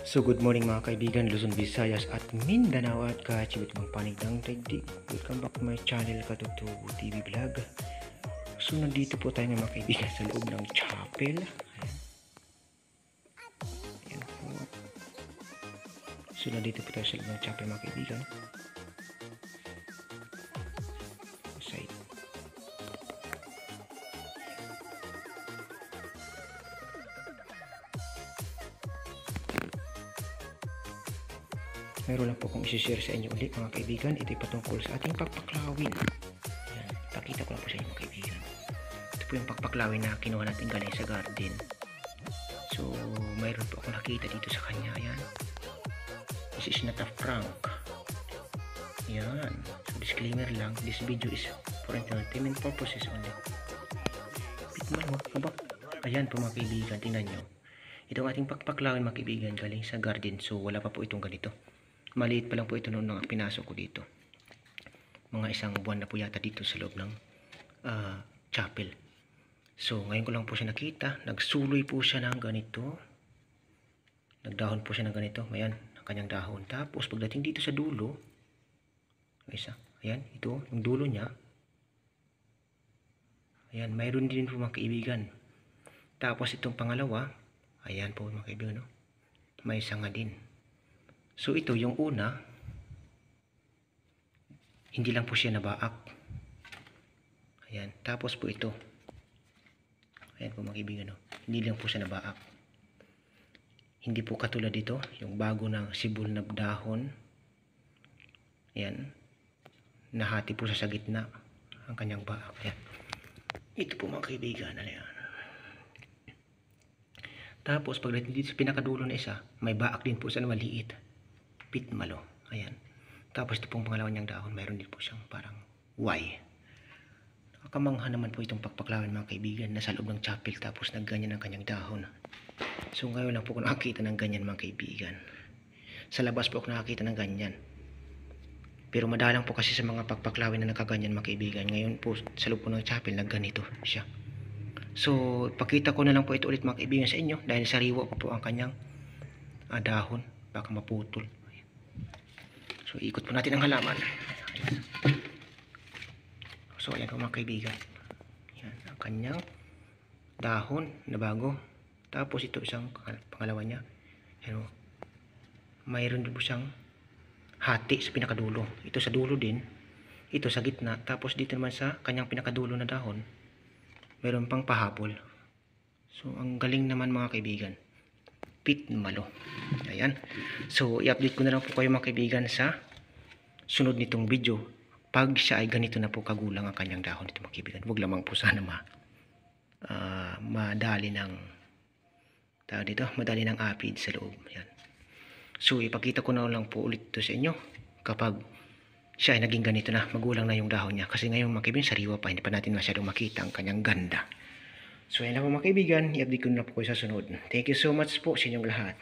So good morning mga kaibigan, Luzon, Visayas at Mindanao at kahit sa ibang panig ng daigdig. Welcome back to my channel, Katutubo TV Vlog. So nandito po tayo mga kaibigan sa loob ng chapel. Ayan po. So nandito po tayo sa loob ng chapel mga kaibigan. Side. Meron lang po kong isi-share sa inyo ulit mga kaibigan. Ito'y patungkol sa ating pagpaklawin. Ayan, pakita ko lang po sa inyo mga kaibigan. Ito po yung pagpaklawin na kinuha natin galing sa garden. So, mayroon po ako nakita dito sa kanya. Ayan. This is not a prank. Ayan. So, disclaimer lang. This video is for entertainment purposes only. Ayan po mga kaibigan. Tingnan nyo. Ito ang ating pagpaklawin mga kaibigan galing sa garden. So, wala pa po itong ganito. Maliit pa lang po ito noon nang pinasok ko dito. Mga isang buwan na po yata dito sa loob ng chapel. So, ngayon ko lang po siya nakita. Nagsuloy po siya ng ganito. Nagdahon po siya ng ganito. Ayan, ang kanyang dahon. Tapos, pagdating dito sa dulo, isa, ayan, ito, yung dulo niya. Ayan, mayroon din po mga kaibigan. Tapos, itong pangalawa, ayan po mga kaibigan, no? May sanga din. So ito yung una, hindi lang po siya nabaak. Ayan, tapos po ito. Ayan po mga kaibigan, no? Hindi lang po siya nabaak. Hindi po katulad dito, yung bago ng sibol na dahon. Ayan, nahati po sa gitna ang kanyang baak. Ayan. Ito po mga kaibigan, ayan. Tapos pagdating dito sa pinakadulo na isa, may baak din po sa maliit. Pitmalo. Ayan. Tapos ito pong pangalawa niyang dahon, mayroon din po siyang parang Y. Nakakamangha naman po itong pagpaklawin mga kaibigan na sa loob ng chapel tapos nagganyan ang kanyang dahon. So ngayon lang po ako nakakita ng ganyan mga kaibigan. Sa labas po ako nakakita ng ganyan. Pero madalang po kasi sa mga pagpaklawin na nakaganyan mga kaibigan. Ngayon po sa loob po ng chapel nagganito siya. So pakita ko na lang po ito ulit mga kaibigan sa inyo dahil sariwa po ang kanyang dahon. Baka maputol. So, ikot po natin ang halaman. Ayan. So, ayan po mga kaibigan. Ayan, ang kanyang dahon na bago. Tapos, ito isang pangalawa niya. Ayan, mayroon din po siyang hati sa pinakadulo. Ito sa dulo din. Ito sa gitna. Tapos, dito naman sa kanyang pinakadulo na dahon, mayroon pang pahabol. So, ang galing naman mga kaibigan. Pitmalo. Ayan. So, i-update ko na lang po kayo mga kaibigan sa sunod nitong video. Pag siya ay ganito na po kagulang ang kanyang dahon dito mga kaibigan. Huwag lamang po sana madali ng apid sa loob. Ayan. So, ipakita ko na lang po ulit ito sa inyo kapag siya ay naging ganito na, magulang na yung dahon niya. Kasi ngayon mga kaibigan, sariwa pa, hindi pa natin masyadong makita ang kanyang ganda. So, ayan lang po mga kaibigan, i-update ko na po kayo sa sunod. Thank you so much po sa inyong lahat.